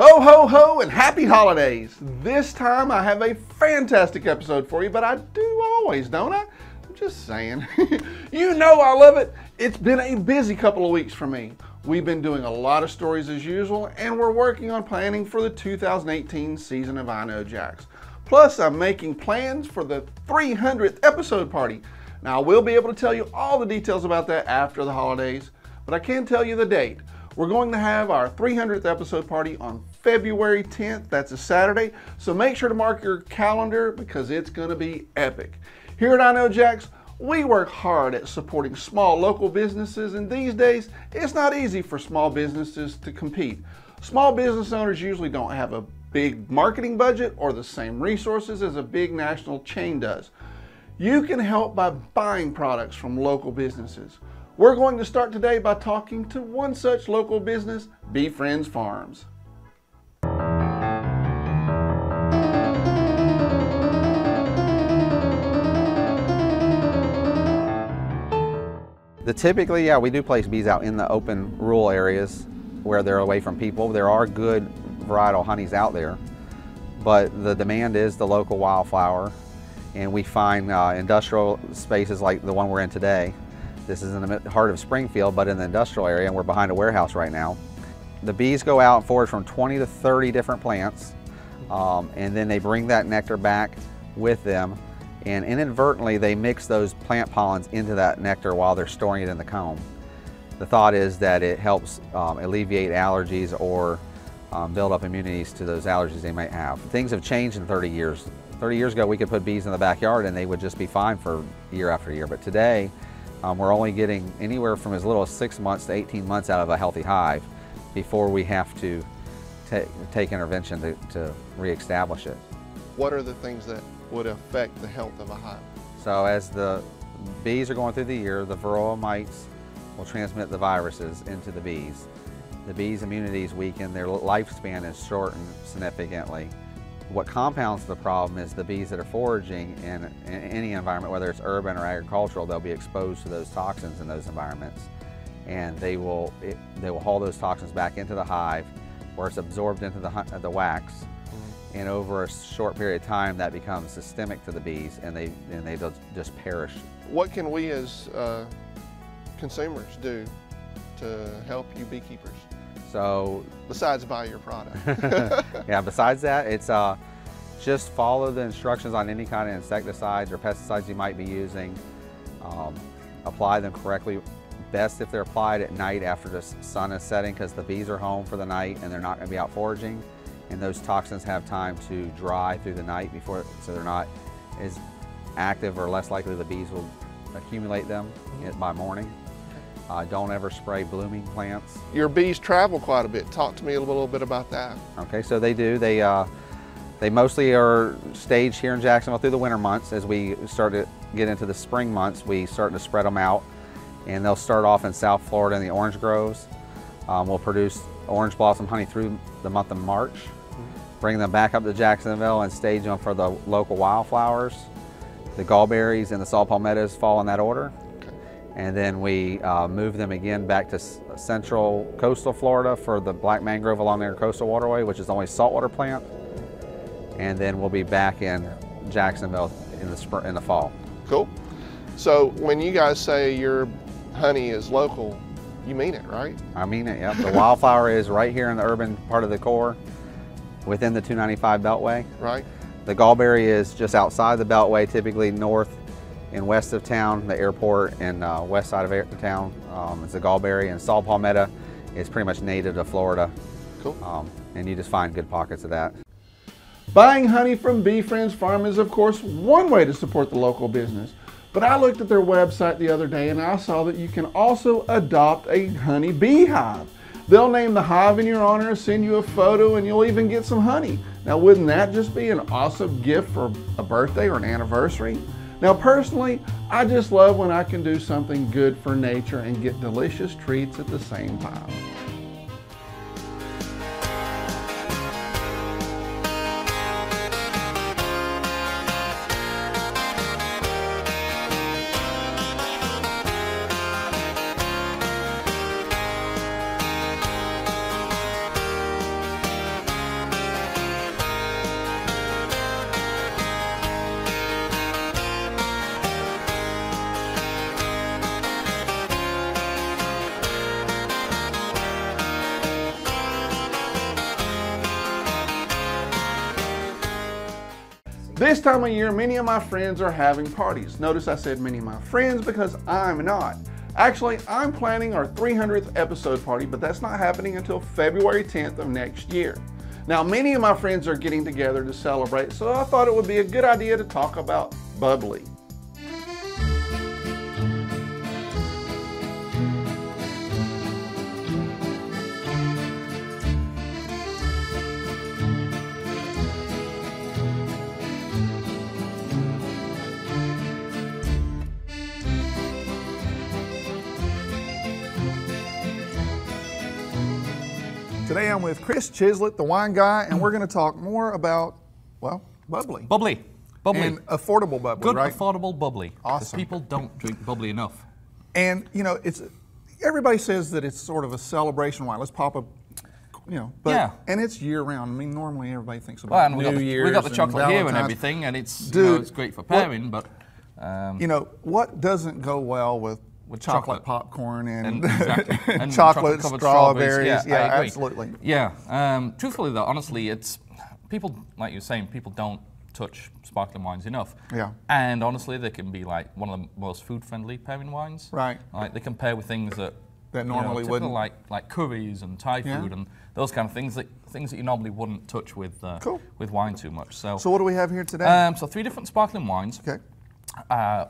Ho, ho, ho, and happy holidays. This time I have a fantastic episode for you, but I do always, don't I? I'm just saying. You know I love it. It's been a busy couple of weeks for me. We've been doing a lot of stories as usual, and we're working on planning for the 2018 season of iKnowJax. Plus, I'm making plans for the 300th episode party. Now, I will be able to tell you all the details about that after the holidays, but I can tell you the date. We're going to have our 300th episode party on February 10th. That's a Saturday. So make sure to mark your calendar because it's going to be epic. Here at iKnowJax, we work hard at supporting small local businesses, and these days, it's not easy for small businesses to compete. Small business owners usually don't have a big marketing budget or the same resources as a big national chain does. You can help by buying products from local businesses. We're going to start today by talking to one such local business, Bee Friends Farms. Typically, yeah, we do place bees out in the open rural areas where they're away from people. There are good varietal honeys out there, but the demand is the local wildflower, and we find industrial spaces like the one we're in today. This is in the heart of Springfield, but in the industrial area, and we're behind a warehouse right now. The bees go out and forage from 20 to 30 different plants, and then they bring that nectar back with them, and inadvertently they mix those plant pollens into that nectar while they're storing it in the comb. The thought is that it helps alleviate allergies or build up immunities to those allergies they might have. Things have changed in 30 years. 30 years ago, we could put bees in the backyard and they would just be fine for year after year, but today, we're only getting anywhere from as little as 6 months to 18 months out of a healthy hive before we have to take intervention to reestablish it. What are the things that would affect the health of a hive? So as the bees are going through the year, the varroa mites will transmit the viruses into the bees. The bees' immunity is weakened, their lifespan is shortened significantly. What compounds the problem is the bees that are foraging in any environment, whether it's urban or agricultural, they'll be exposed to those toxins in those environments. And they will haul those toxins back into the hive where it's absorbed into the wax. And over a short period of time, that becomes systemic to the bees and they just perish. What can we as consumers do to help you beekeepers? So, besides buy your product. Yeah, besides that, it's just follow the instructions on any kind of insecticides or pesticides you might be using. Apply them correctly. Best if they're applied at night after the sun is setting because the bees are home for the night and they're not going to be out foraging. And those toxins have time to dry through the night so they're not as active or less likely the bees will accumulate them by morning. Don't ever spray blooming plants. Your bees travel quite a bit. Talk to me a little bit about that. Okay, so they do. They mostly are staged here in Jacksonville through the winter months. As we start to get into the spring months, we start to spread them out. And they'll start off in South Florida in the orange groves. We'll produce orange blossom honey through the month of March. Bring them back up to Jacksonville and stage them for the local wildflowers. The gallberries and the saw palmettos fall in that order. And then we move them again back to central coastal Florida for the black mangrove along their coastal waterway, which is the only saltwater plant. And then we'll be back in Jacksonville in the fall. Cool. So when you guys say your honey is local, you mean it, right? I mean it, yeah. The wildflower is right here in the urban part of the core, within the 295 Beltway. Right. The gallberry is just outside the Beltway, typically north and west of town, the airport, and west side of town. It's the gallberry, and saw palmetto is pretty much native to Florida. Cool. And you just find good pockets of that. Buying honey from Bee Friends Farm is, of course, one way to support the local business. But I looked at their website the other day and I saw that you can also adopt a honey beehive. They'll name the hive in your honor, send you a photo, and you'll even get some honey. Now, wouldn't that just be an awesome gift for a birthday or an anniversary? Now, personally, I just love when I can do something good for nature and get delicious treats at the same time. This time of year, many of my friends are having parties. Notice I said many of my friends because I'm not. Actually, I'm planning our 300th episode party, but that's not happening until February 10th of next year. Now, many of my friends are getting together to celebrate, so I thought it would be a good idea to talk about bubbly. Today I'm with Kris Chiselett, the wine guy, and we're going to talk more about, well, bubbly. Bubbly. Bubbly. And affordable bubbly, Good, right? affordable bubbly. 'Cause Awesome. people don't drink bubbly enough. And, you know, everybody says that it's sort of a celebration wine. Let's pop a, but, Yeah. and it's year round. I mean, normally everybody thinks about Well, and New Year's we got the and chocolate here and Valentine's. everything, and it's Dude, it's great for pairing, but what doesn't go well with chocolate chocolate. popcorn and, exactly. And chocolate chocolate-covered strawberries? Yeah, I agree. Absolutely. Yeah. Truthfully, though, honestly, it's people like you're saying. People don't touch sparkling wines enough. Yeah. And honestly, they can be like one of the most food-friendly pairing wines. Right. Like they can pair with things that normally typical, wouldn't. like curries and Thai Yeah. food and those kind of things that you normally wouldn't touch with Cool. with wine too much. So So what do we have here today? so 3 different sparkling wines. Okay.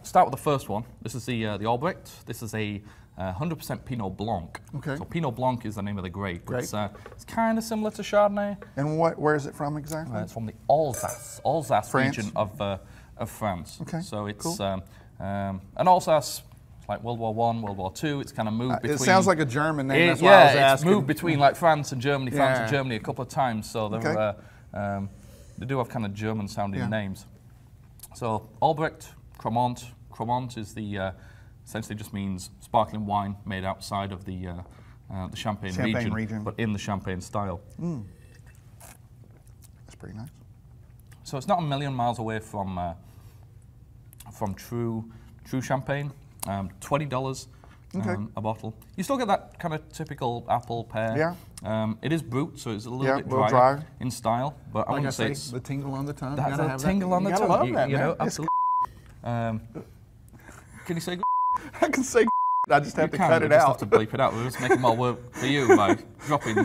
Start with the first one. This is the Albrecht. This is a 100% Pinot Blanc. Okay. So Pinot Blanc is the name of the grape. Grape. It's kind of similar to Chardonnay. And where is it from exactly? It's from the Alsace France. region of France. Okay, So it's cool. and Alsace, it's like World War I, World War II. It's kind of moved between. It sounds like a German name. That's why I was it's asking. moved between like France and Germany, France and Yeah. Germany a couple of times. So they're, Okay. they do have kind of German-sounding Yeah. names. So Albrecht, Cremant. Cremant is the essentially just means sparkling wine made outside of the Champagne region, but in the Champagne style. That's pretty nice. So it's not a million miles away from true Champagne. $20 a bottle. You still get that kind of typical apple pear. Yeah. It is brut, so it's a little Yeah, bit a little drier dry. in style, but I Like I wouldn't say say, it's the tingle on the tongue. that's Gotta a have tingle that. on the You gotta tongue. love that, you know, man. It's absolutely. Can you say? I can say I just have to can, cut we it just out. have to bleep it out. We're just making more work for you by dropping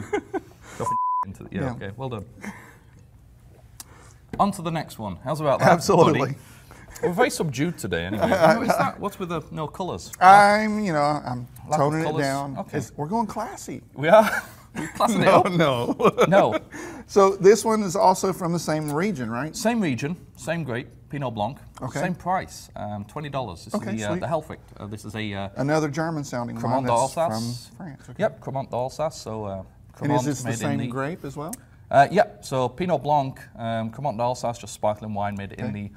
into the. Yeah. Okay, well done. On to the next one. How's about that? Absolutely. buddy? We're very subdued today, anyway. What is that? What's with the no colours? I'm Lack of toning it colours? down. Okay. We're going classy. We are classing it up. No. No, So this one is also from the same region, right? same region, same grape, Pinot Blanc, Okay. same price, $20. This Okay, is sweet. the Helfrich. This is a Another German-sounding wine Cremant that's d'Alsace. from France. Okay. Yep, Cremant d'Alsace. So And Cremant is this the made same in grape as well? Yep. So Pinot Blanc, Cremant d'Alsace, just sparkling wine made in the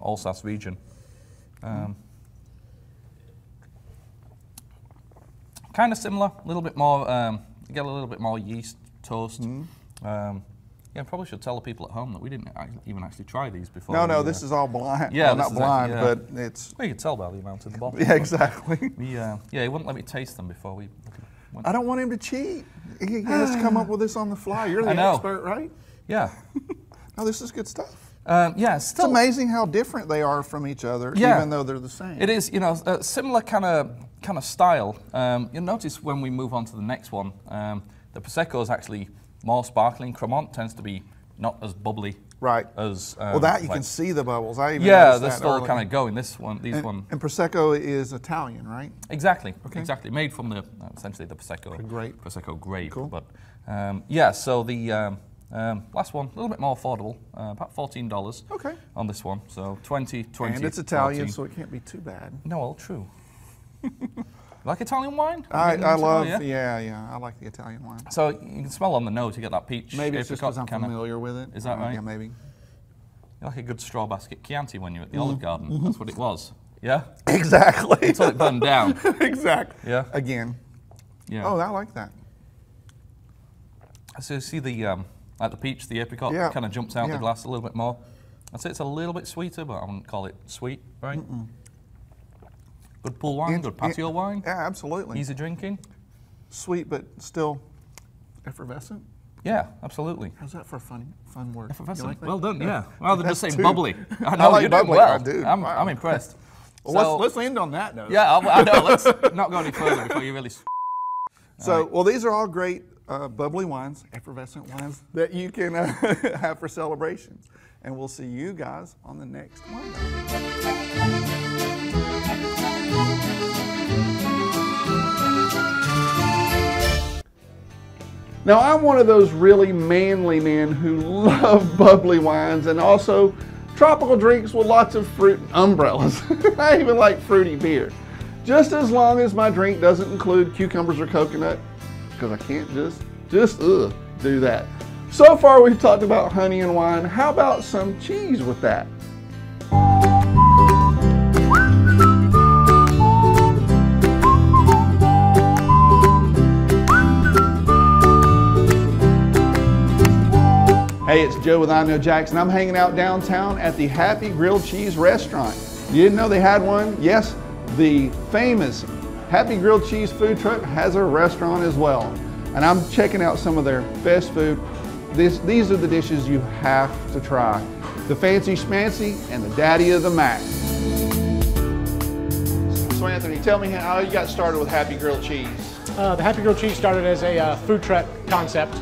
Alsace region. Kind of similar, a little bit more. You get a little bit more yeast toast. Yeah, probably should tell the people at home that we didn't even actually try these before. No, this is all blind. Yeah, well, this not is blind, actually, but it's. Well, you can tell by the amount in the bottle. Yeah, exactly. Yeah, he wouldn't let me taste them before we went. I don't want him to cheat. He has to come up with this on the fly. You're the I know. expert, right? Yeah. No, this is good stuff. Yeah, It's still amazing how different they are from each other, Yeah. even though they're the same. It is, similar kind of style. You'll notice when we move on to the next one, the Prosecco is actually more sparkling. Cremant tends to be not as bubbly. Right. As Well, that you like- can see the bubbles. I even Yeah, noticed they're that still earlier. kind of going. These And, one. and Prosecco is Italian, right? Exactly. Okay. Exactly. Made from the essentially the Prosecco. grape. Prosecco grape. Cool. But yeah. So the last one, a little bit more affordable, about $14. Okay. On this one, so 20, And it's Italian, 14. so it can't be too bad. No, all true. Like Italian wine? I You getting love, into- yeah, I like the Italian wine. So you can smell on the nose, you get that peach. Maybe it's just apricot because I'm kinda- familiar with it. Is that right? Yeah, maybe. You're like a good straw basket Chianti when you're at the Mm-hmm. Olive Garden. That's what it was. Yeah? Exactly. Until it burned down. Exactly. Yeah? Again. Yeah. Oh, I like that. So you see the like the peach, the apricot Yeah. kind of jumps out Yeah. the glass a little bit more. I'd say it's a little bit sweeter, but I wouldn't call it sweet, right? Good pool wine, good patio wine, Yeah, absolutely. easy drinking. Sweet, but still effervescent. Yeah, absolutely. How's that for fun work? Effervescent. You like that? Well done, yeah. Well, they're just saying two. bubbly. I I know, like you're doing bubbly. well. I do. I'm Wow. impressed. Well, let's end on that note. Yeah, I know. Let's not go any further before you really... So, well, these are all great bubbly wines, effervescent wines that you can have for celebrations. And we'll see you guys on the next one. Now, I'm one of those really manly men who love bubbly wines and also tropical drinks with lots of fruit and umbrellas. I even like fruity beer. Just as long as my drink doesn't include cucumbers or coconut, because I can't just do that. So far we've talked about honey and wine. How about some cheese with that? Hey, it's Joe with iKnowJax, and I'm hanging out downtown at the Happy Grilled Cheese restaurant. You didn't know they had one? Yes, the famous Happy Grilled Cheese food truck has a restaurant as well. And I'm checking out some of their best food. These are the dishes you have to try. The Fancy Schmancy and the Daddy of the Mac. So Anthony, tell me how you got started with Happy Grilled Cheese. The Happy Grilled Cheese started as a food truck concept.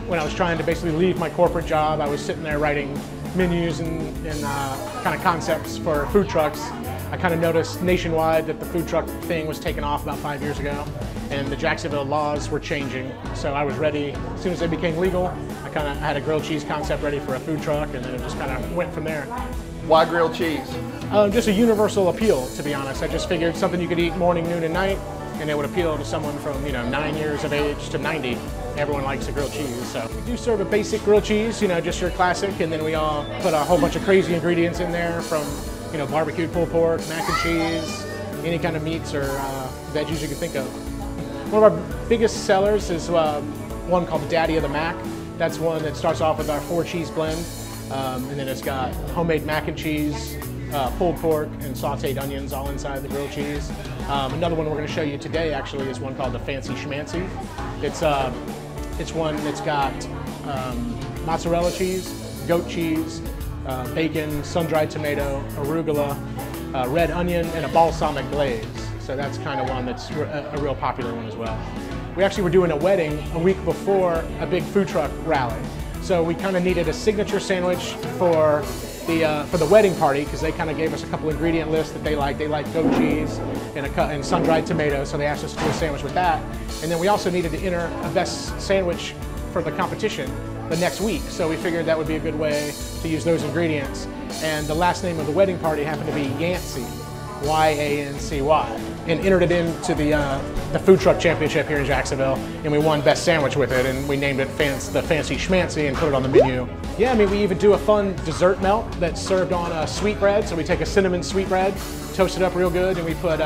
When I was trying to basically leave my corporate job, I was sitting there writing menus and kind of concepts for food trucks. I kind of noticed nationwide that the food truck thing was taking off about 5 years ago, and the Jacksonville laws were changing. So I was ready, as soon as they became legal, I kind of had a grilled cheese concept ready for a food truck, and then it just kind of went from there. Why grilled cheese? Just a universal appeal, to be honest. I just figured something you could eat morning, noon, and night, and it would appeal to someone from 9 years of age to 90. Everyone likes a grilled cheese, so we do serve a basic grilled cheese, just your classic, and then we all put a whole bunch of crazy ingredients in there from, barbecued pulled pork, mac and cheese, any kind of meats or veggies you can think of. One of our biggest sellers is one called the Daddy of the Mac. That's one that starts off with our 4-cheese blend, and then it's got homemade mac and cheese, pulled pork, and sauteed onions all inside the grilled cheese. Another one we're going to show you today actually is one called the Fancy Schmancy. It's one that's got mozzarella cheese, goat cheese, bacon, sun-dried tomato, arugula, red onion, and a balsamic glaze. So that's kind of one that's a real popular one as well. We actually were doing a wedding a week before a big food truck rally. So we kind of needed a signature sandwich for the wedding party, because they kind of gave us a couple ingredient lists that they like. They like goat cheese and sun-dried tomato, so they asked us to do a sandwich with that. And then we also needed to enter a best sandwich for the competition the next week, so we figured that would be a good way to use those ingredients. And the last name of the wedding party happened to be Yancey, Y-A-N-C-Y, and entered it into the food truck championship here in Jacksonville, and we won best sandwich with it, and we named it the Fancy Schmancy and put it on the menu. Yeah, we even do a fun dessert melt that's served on a sweetbread. So we take a cinnamon sweetbread, toast it up real good, and we put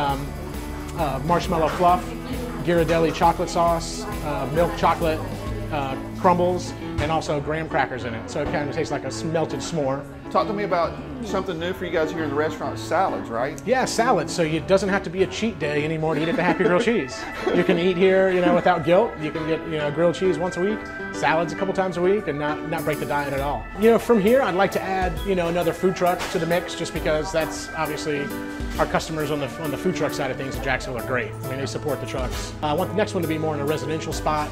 marshmallow fluff, Ghirardelli chocolate sauce, milk chocolate crumbles, and also graham crackers in it. So it kind of tastes like a melted s'more. Talk to me about something new for you guys here in the restaurant, salads, right? Yeah, salads. So it doesn't have to be a cheat day anymore to eat at the Happy Grilled Cheese. You can eat here, without guilt. You can get, grilled cheese once a week, salads a couple times a week, and not break the diet at all. From here, I'd like to add, another food truck to the mix, just because that's obviously our customers on the food truck side of things in Jacksonville are great. They support the trucks. I want the next one to be more in a residential spot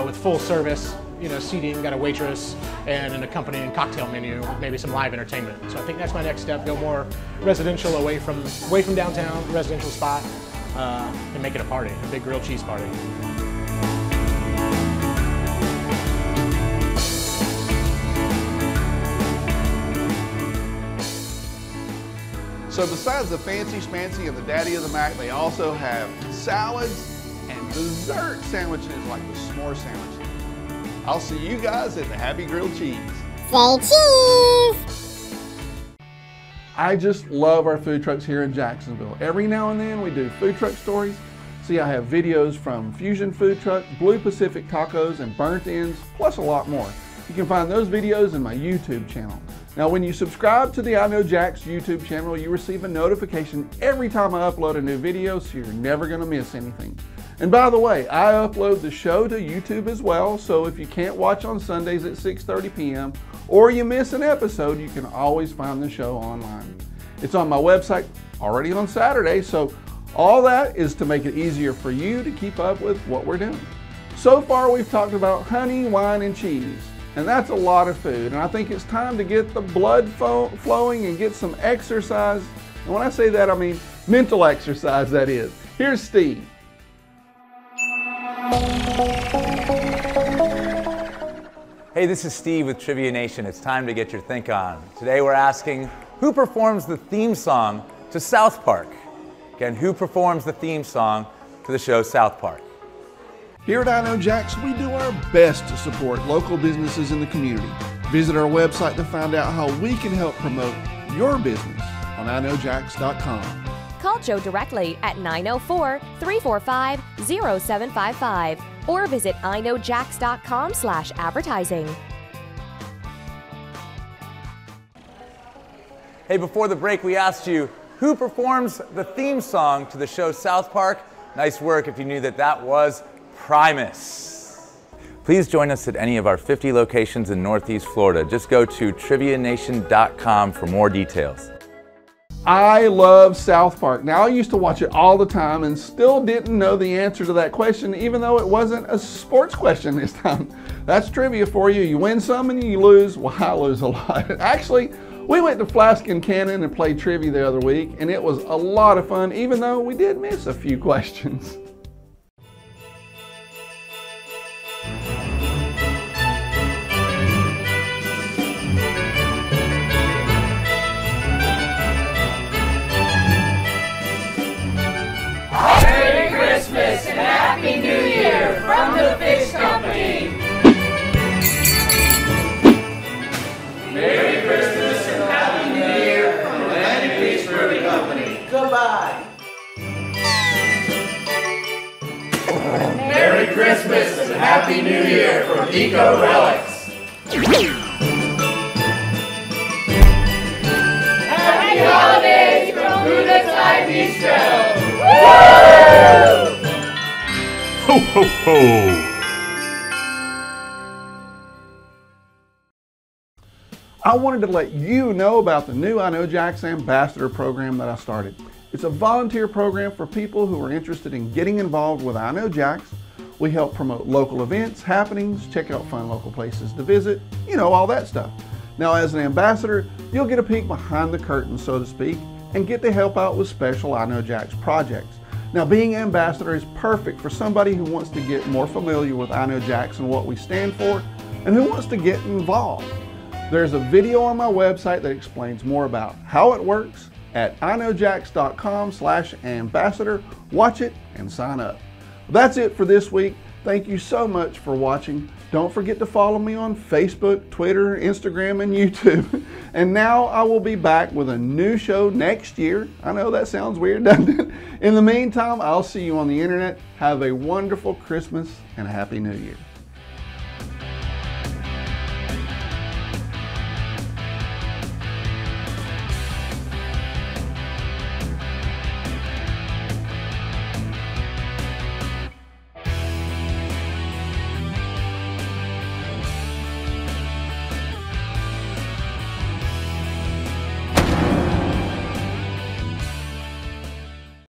with full service. Seating, got a waitress and an accompanying cocktail menu with maybe some live entertainment. So I think that's my next step, go more residential, away from downtown, residential spot, and make it a party, a big grilled cheese party. So besides the Fancy Schmancy and the Daddy of the Mac, they also have salads and dessert sandwiches like the s'more sandwich. I'll see you guys at the Happy Grilled Cheese. Say cheese! I just love our food trucks here in Jacksonville. Every now and then we do food truck stories. See, I have videos from Fusion Food Truck, Blue Pacific Tacos, and Burnt Ends, plus a lot more. You can find those videos in my YouTube channel. Now, when you subscribe to the iKnowJax YouTube channel, you receive a notification every time I upload a new video, so you're never gonna miss anything. And by the way, I upload the show to YouTube as well, so if you can't watch on Sundays at 6:30 p.m. or you miss an episode, you can always find the show online. It's on my website already on Saturday, so all that is to make it easier for you to keep up with what we're doing. So far we've talked about honey, wine, and cheese, and that's a lot of food, and I think it's time to get the blood flowing and get some exercise. And when I say that, I mean mental exercise, that is. Here's Steve. Hey, this is Steve with Trivia Nation. It's time to get your think on. Today we're asking, who performs the theme song to South Park? Again, who performs the theme song to the show South Park? Here at iKnowJax, we do our best to support local businesses in the community. Visit our website to find out how we can help promote your business on iKnowJax.com. Call Joe directly at 904-345-0755 or visit iKnowJax.com/advertising. Hey, before the break, we asked you, who performs the theme song to the show South Park? Nice work if you knew that that was Primus. Please join us at any of our 50 locations in Northeast Florida. Just go to trivianation.com for more details. I love South Park. Now, I used to watch it all the time and still didn't know the answer to that question, even though it wasn't a sports question this time. That's trivia for you. You win some and you lose. Well, I lose a lot. Actually, we went to Flask and Cannon and played trivia the other week, and it was a lot of fun, even though we did miss a few questions. Merry Christmas and Happy New Year from the Fish Company. Merry Christmas and Happy New Year from the Land and Fish Brewing Company. Goodbye. Merry Christmas and Happy New Year from Eco Relics. Happy Holidays from Buddha's Eye Bistro. Ho, ho, ho! I wanted to let you know about the new iKnowJax Ambassador program that I started. It's a volunteer program for people who are interested in getting involved with iKnowJax. We help promote local events, happenings, check out fun local places to visit, you know, all that stuff. Now, as an ambassador, you'll get a peek behind the curtain, so to speak, and get to help out with special iKnowJax projects. Now, being ambassador is perfect for somebody who wants to get more familiar with iKnowJax and what we stand for, and who wants to get involved. There's a video on my website that explains more about how it works at iKnowJax.com/ambassador. Watch it and sign up. That's it for this week. Thank you so much for watching. Don't forget to follow me on Facebook, Twitter, Instagram, and YouTube. And now I will be back with a new show next year. I know that sounds weird, doesn't it? In the meantime, I'll see you on the internet. Have a wonderful Christmas and a Happy New Year.